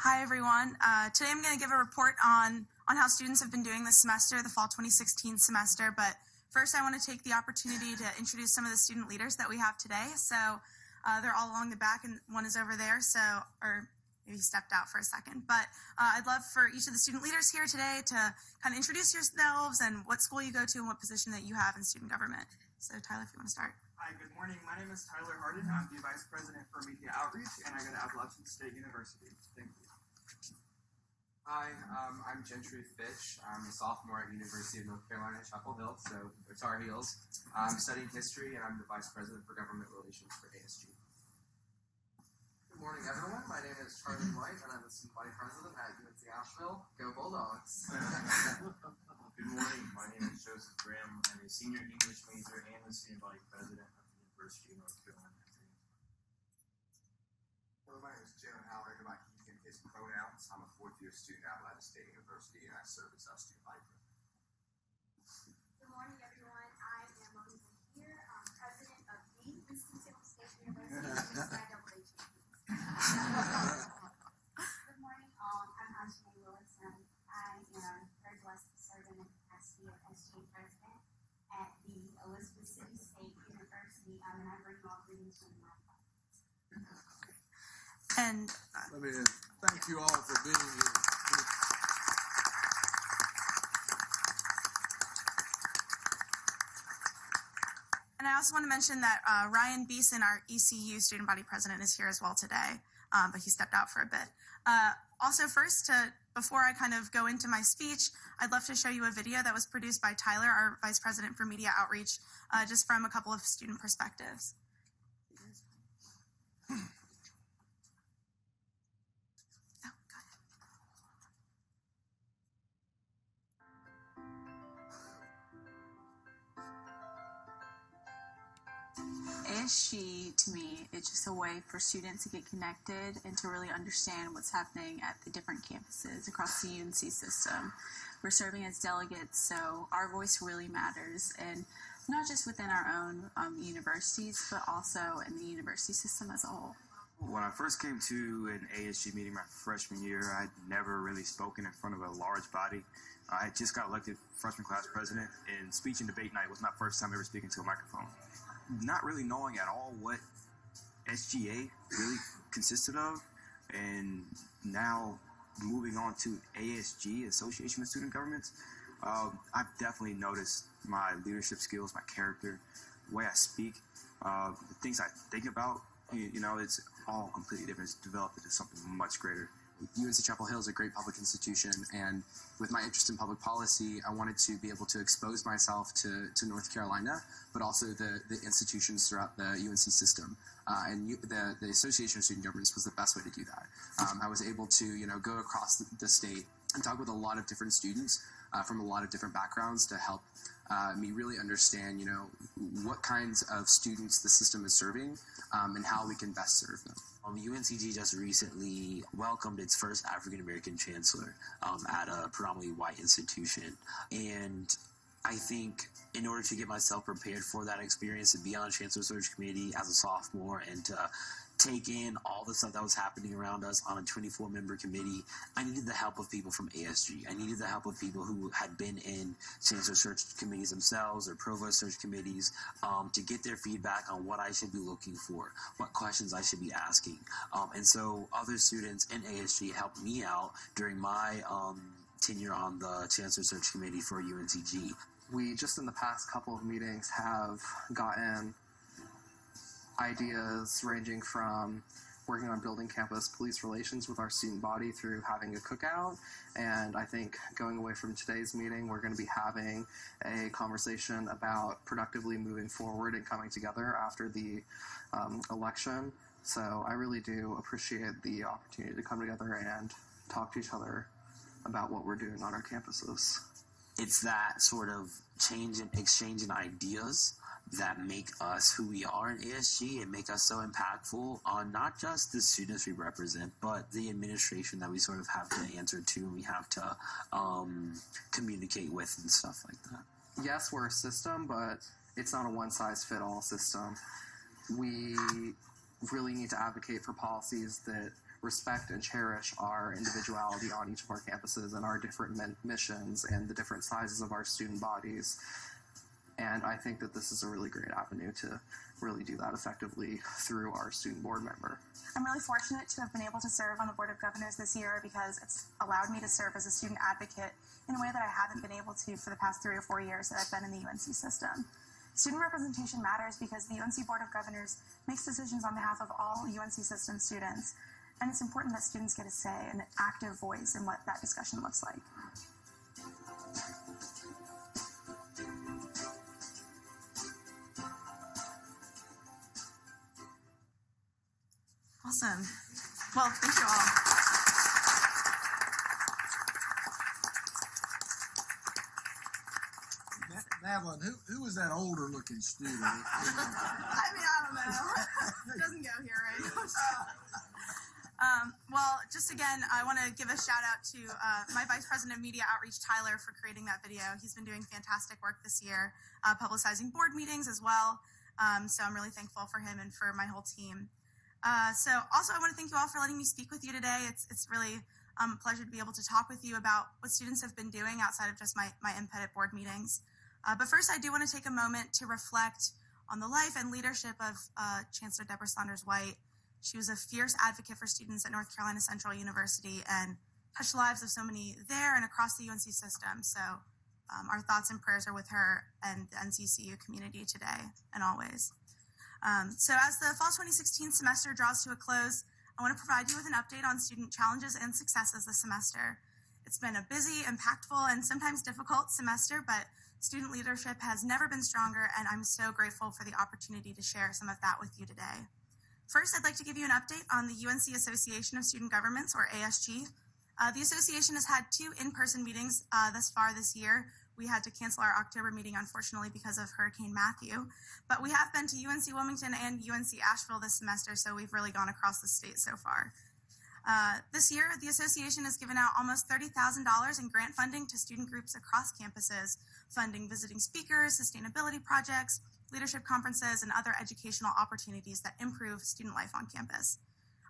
Hi, everyone. Today I'm going to give a report on how students have been doing this semester, the fall 2016 semester. But first, I want to take the opportunity to introduce some of the student leaders that we have today. So they're all along the back, and one is over there. Or maybe he stepped out for a second. But I'd love for each of the student leaders here today to kind of introduce yourselves and what school you go to and what position that you have in student government. So Tyler, if you want to start. Hi, good morning. My name is Tyler Harden. I'm the Vice President for Media Outreach, and I go to Appalachian State University. Thank you. Hi, I'm Gentry Fitch. I'm a sophomore at University of North Carolina, Chapel Hill, so the Tar Heels. I'm studying history, and I'm the Vice President for Government Relations for ASG. Good morning, everyone. My name is Charlie White, and I'm the Student Body President at UNC Asheville. Go Bulldogs! Good morning. My name is Joseph Graham. I'm a senior English major and the Student Body President of the University of North Carolina. Hello, my name is Jaron Haller. I go by he, him, his pronouns. I'm a fourth-year student at Atlanta State University, and I serve as our student body president. Good morning, everyone. I am Madeline here. I'm president of the Institute of State University and UNCBOG. Good morning, all. I'm Anjanae Wilson. I am very blessed to serve in the capacity of SGA president at the Elizabeth City State University, and I bring all greetings from my father. And thank you all for being here. And I also want to mention that Ryan Beeson, our ECU student body president, is here as well today, but he stepped out for a bit. Also, before I kind of go into my speech, I'd love to show you a video that was produced by Tyler, our Vice President for Media Outreach, just from a couple of student perspectives. ASG, to me, it's just a way for students to get connected and to really understand what's happening at the different campuses across the UNC system. We're serving as delegates, so our voice really matters, and not just within our own universities, but also in the university system as a whole. When I first came to an ASG meeting my freshman year, I'd never really spoken in front of a large body. I just got elected freshman class president, and speech and debate night was my first time ever speaking to a microphone. Not really knowing at all what SGA really consisted of, and now moving on to ASG, Association of Student Governments, I've definitely noticed my leadership skills, my character, the way I speak, the things I think about, it's all completely different. It's developed into something much greater. UNC Chapel Hill is a great public institution, and with my interest in public policy, I wanted to be able to expose myself to North Carolina, but also the institutions throughout the UNC system. And the Association of Student Governments was the best way to do that. I was able to, go across the state and talk with a lot of different students from a lot of different backgrounds to help me really understand, what kinds of students the system is serving and how we can best serve them. UNCG just recently welcomed its first African-American chancellor at a predominantly white institution. And I think in order to get myself prepared for that experience, to be on a chancellor search committee as a sophomore and to take in all the stuff that was happening around us on a 24-member committee, I needed the help of people from ASG. I needed the help of people who had been in chancellor search committees themselves or provost search committees to get their feedback on what I should be looking for, what questions I should be asking. And so other students in ASG helped me out during my tenure on the chancellor search committee for UNCG. We just in the past couple of meetings have gotten ideas ranging from working on building campus police relations with our student body through having a cookout, and I think going away from today's meeting, we're going to be having a conversation about productively moving forward and coming together after the election. So I really do appreciate the opportunity to come together and talk to each other about what we're doing on our campuses. It's that sort of change and exchange in ideas that make us who we are in ASG and make us so impactful on not just the students we represent, but the administration that we sort of have to answer to and we have to communicate with and stuff like that. Yes, we're a system, but it's not a one-size-fit-all system. We really need to advocate for policies that respect and cherish our individuality on each of our campuses and our different missions and the different sizes of our student bodies. And I think that this is a really great avenue to really do that effectively through our student board member. I'm really fortunate to have been able to serve on the Board of Governors this year because it's allowed me to serve as a student advocate in a way that I haven't been able to for the past 3 or 4 years that I've been in the UNC system. Student representation matters because the UNC Board of Governors makes decisions on behalf of all UNC system students, and it's important that students get a say and an active voice in what that discussion looks like. Awesome. Well, thank you all. Madeline, who was that older looking student? I mean, I don't know. It doesn't go here, right? Well, just again, I want to give a shout out to my Vice President of Media Outreach, Tyler, for creating that video. He's been doing fantastic work this year, publicizing board meetings as well. So I'm really thankful for him and for my whole team. So also I want to thank you all for letting me speak with you today. It's really a pleasure to be able to talk with you about what students have been doing outside of just my input at board meetings. But first, I do want to take a moment to reflect on the life and leadership of Chancellor Deborah Saunders-White. She was a fierce advocate for students at North Carolina Central University and touched the lives of so many there and across the UNC system. So our thoughts and prayers are with her and the NCCU community today and always. So as the fall 2016 semester draws to a close, I want to provide you with an update on student challenges and successes this semester. It's been a busy, impactful, and sometimes difficult semester, but student leadership has never been stronger, and I'm so grateful for the opportunity to share some of that with you today. First, I'd like to give you an update on the UNC Association of Student Governments, or ASG. The association has had 2 in-person meetings thus far this year. We had to cancel our October meeting, unfortunately, because of Hurricane Matthew. But we have been to UNC Wilmington and UNC Asheville this semester, so we've really gone across the state so far. This year, the association has given out almost $30,000 in grant funding to student groups across campuses, funding visiting speakers, sustainability projects, leadership conferences, and other educational opportunities that improve student life on campus.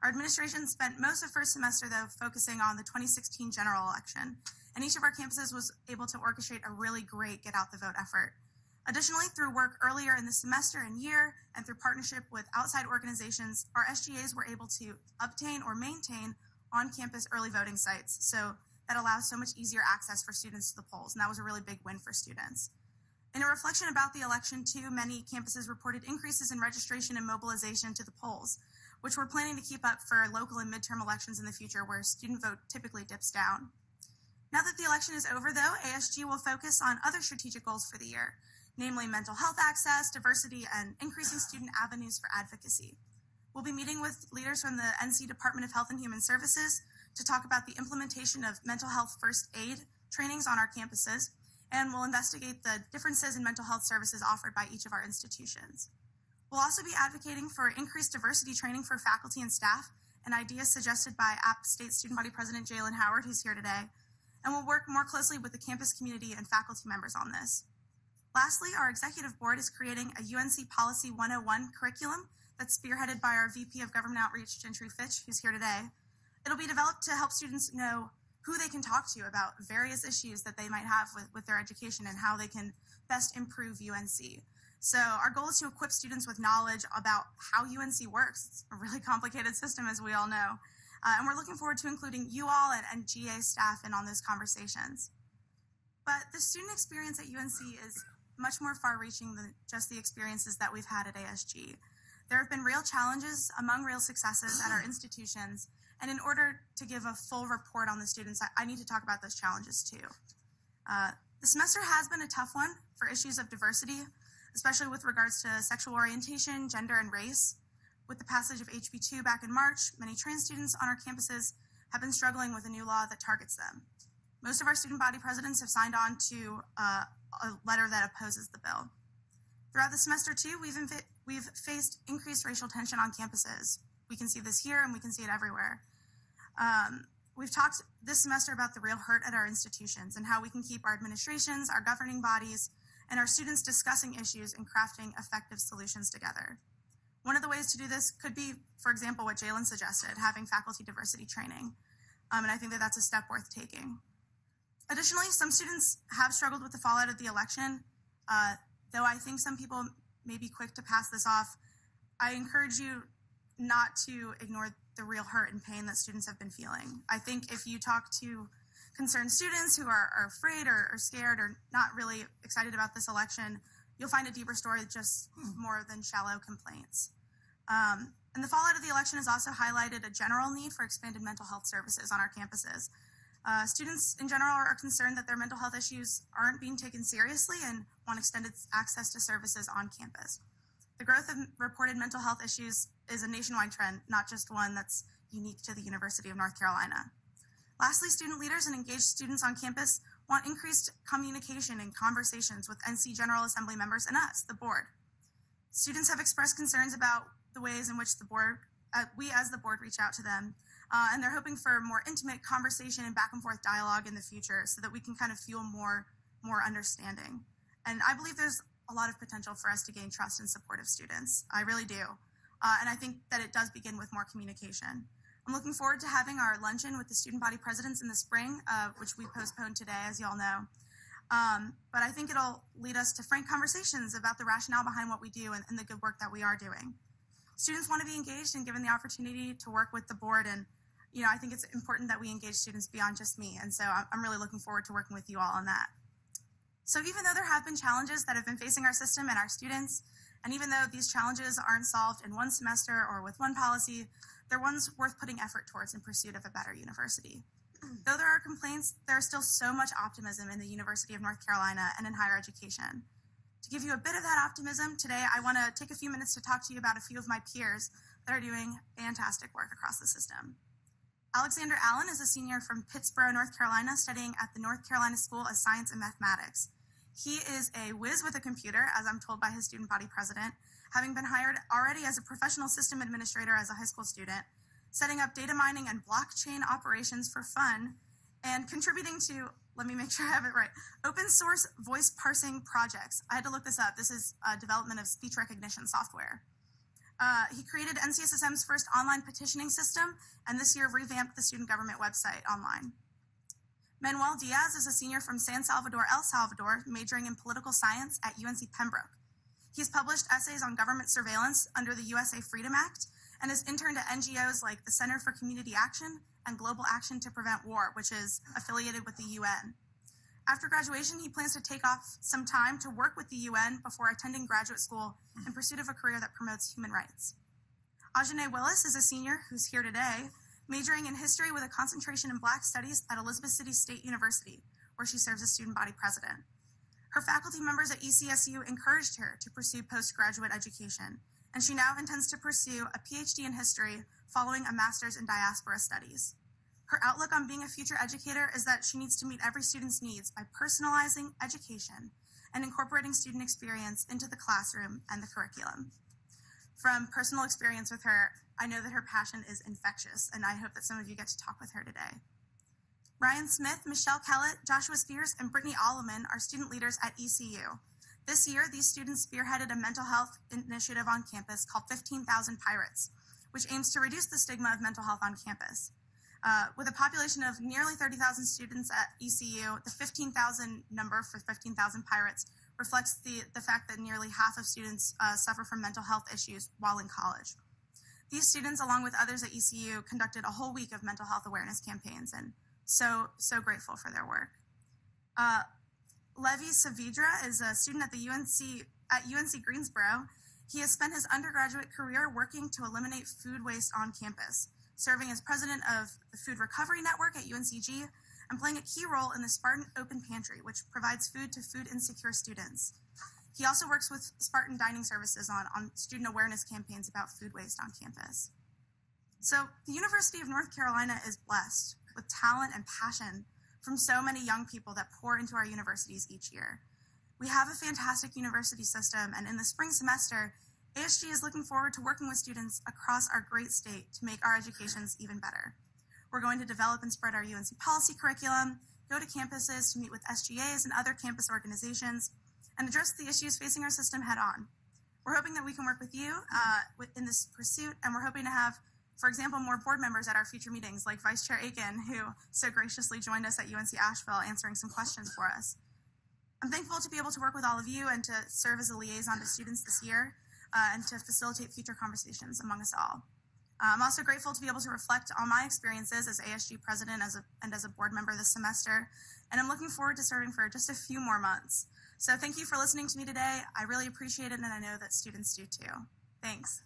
Our administration spent most of first semester, though, focusing on the 2016 general election, and each of our campuses was able to orchestrate a really great get-out-the-vote effort. Additionally, through work earlier in the semester and year, and through partnership with outside organizations, our SGAs were able to obtain or maintain on-campus early voting sites, so that allows so much easier access for students to the polls, and that was a really big win for students. In a reflection about the election, too, many campuses reported increases in registration and mobilization to the polls, which we're planning to keep up for local and midterm elections in the future where student vote typically dips down. Now that the election is over, though, ASG will focus on other strategic goals for the year, namely mental health access, diversity, and increasing student avenues for advocacy. We'll be meeting with leaders from the NC Department of Health and Human Services to talk about the implementation of mental health first aid trainings on our campuses, and we'll investigate the differences in mental health services offered by each of our institutions. We'll also be advocating for increased diversity training for faculty and staff, an idea suggested by App State Student Body President Jalen Howard, who's here today, and we'll work more closely with the campus community and faculty members on this. Lastly, our executive board is creating a UNC Policy 101 curriculum that's spearheaded by our VP of Government Outreach, Gentry Fitch, who's here today. It'll be developed to help students know who they can talk to about various issues that they might have with their education and how they can best improve UNC. So our goal is to equip students with knowledge about how UNC works. It's a really complicated system, as we all know. And we're looking forward to including you all and GA staff in on those conversations. But the student experience at UNC is much more far-reaching than just the experiences that we've had at ASG. There have been real challenges among real successes at our institutions, and in order to give a full report on the students, I need to talk about those challenges too. The semester has been a tough one for issues of diversity, especially with regards to sexual orientation, gender, and race. With the passage of HB 2 back in March, many trans students on our campuses have been struggling with a new law that targets them. Most of our student body presidents have signed on to a letter that opposes the bill. Throughout the semester, too, we've faced increased racial tension on campuses. We can see this here, and we can see it everywhere. We've talked this semester about the real hurt at our institutions and how we can keep our administrations, our governing bodies, and our students discussing issues and crafting effective solutions together. One of the ways to do this could be, for example, what Jalen suggested, having faculty diversity training. And I think that that's a step worth taking. Additionally, some students have struggled with the fallout of the election. Though I think some people may be quick to pass this off, I encourage you not to ignore the real hurt and pain that students have been feeling. I think if you talk to concerned students who are afraid or scared or not really excited about this election, you'll find a deeper story just more than shallow complaints. And the fallout of the election has also highlighted a general need for expanded mental health services on our campuses. Students in general are concerned that their mental health issues aren't being taken seriously and want extended access to services on campus. The growth of reported mental health issues is a nationwide trend, not just one that's unique to the University of North Carolina. Lastly, student leaders and engaged students on campus want increased communication and conversations with NC General Assembly members and us, the board. Students have expressed concerns about the ways in which we as the board reach out to them, and they're hoping for more intimate conversation and back and forth dialogue in the future so that we can kind of feel more understanding. And I believe there's a lot of potential for us to gain trust and support of students. I really do. And I think that it does begin with more communication. I'm looking forward to having our luncheon with the student body presidents in the spring, which we postponed today, as you all know. But I think it'll lead us to frank conversations about the rationale behind what we do and the good work that we are doing. Students want to be engaged and given the opportunity to work with the board, and I think it's important that we engage students beyond just me, and so I'm really looking forward to working with you all on that. So even though there have been challenges that have been facing our system and our students, and even though these challenges aren't solved in one semester or with one policy, they're ones worth putting effort towards in pursuit of a better university. Though there are complaints, there is still so much optimism in the University of North Carolina and in higher education. To give you a bit of that optimism, today I want to take a few minutes to talk to you about a few of my peers that are doing fantastic work across the system. Alexander Allen is a senior from Pittsboro, North Carolina, studying at the North Carolina School of Science and Mathematics. He is a whiz with a computer, as I'm told by his student body president, having been hired already as a professional system administrator as a high school student, setting up data mining and blockchain operations for fun, and contributing to, let me make sure I have it right, open source voice parsing projects. I had to look this up. This is development of speech recognition software. He created NCSSM's first online petitioning system, and this year revamped the student government website online. Manuel Diaz is a senior from San Salvador, El Salvador, majoring in political science at UNC Pembroke. He's published essays on government surveillance under the USA Freedom Act and has interned at NGOs like the Center for Community Action and Global Action to Prevent War, which is affiliated with the UN. After graduation, he plans to take off some time to work with the UN before attending graduate school in pursuit of a career that promotes human rights. Ajane Willis is a senior who's here today, majoring in history with a concentration in Black Studies at Elizabeth City State University, where she serves as student body president. Her faculty members at ECSU encouraged her to pursue postgraduate education, and she now intends to pursue a PhD in history following a master's in diaspora studies. Her outlook on being a future educator is that she needs to meet every student's needs by personalizing education and incorporating student experience into the classroom and the curriculum. From personal experience with her, I know that her passion is infectious, and I hope that some of you get to talk with her today. Ryan Smith, Michelle Kellett, Joshua Spears, and Brittany Alleman are student leaders at ECU. This year, these students spearheaded a mental health initiative on campus called 15,000 Pirates, which aims to reduce the stigma of mental health on campus. With a population of nearly 30,000 students at ECU, the 15,000 number for 15,000 Pirates reflects the fact that nearly half of students suffer from mental health issues while in college. These students, along with others at ECU, conducted a whole week of mental health awareness campaigns, and so grateful for their work. Levi Saavedra is a student at UNC Greensboro. He has spent his undergraduate career working to eliminate food waste on campus, serving as president of the Food Recovery Network at UNCG and playing a key role in the Spartan Open Pantry, which provides food to food insecure students. He also works with Spartan Dining Services on student awareness campaigns about food waste on campus. So the University of North Carolina is blessed with talent and passion from so many young people that pour into our universities each year. We have a fantastic university system, and in the spring semester, ASG is looking forward to working with students across our great state to make our educations even better. We're going to develop and spread our UNC policy curriculum, go to campuses to meet with SGAs and other campus organizations, and address the issues facing our system head on. We're hoping that we can work with you in this pursuit, and we're hoping to have, for example, more board members at our future meetings, like Vice Chair Aiken, who so graciously joined us at UNC Asheville answering some questions for us. I'm thankful to be able to work with all of you and to serve as a liaison to students this year and to facilitate future conversations among us all. I'm also grateful to be able to reflect on my experiences as ASG president and as a board member this semester, and I'm looking forward to serving for just a few more months. So thank you for listening to me today. I really appreciate it, and I know that students do too. Thanks.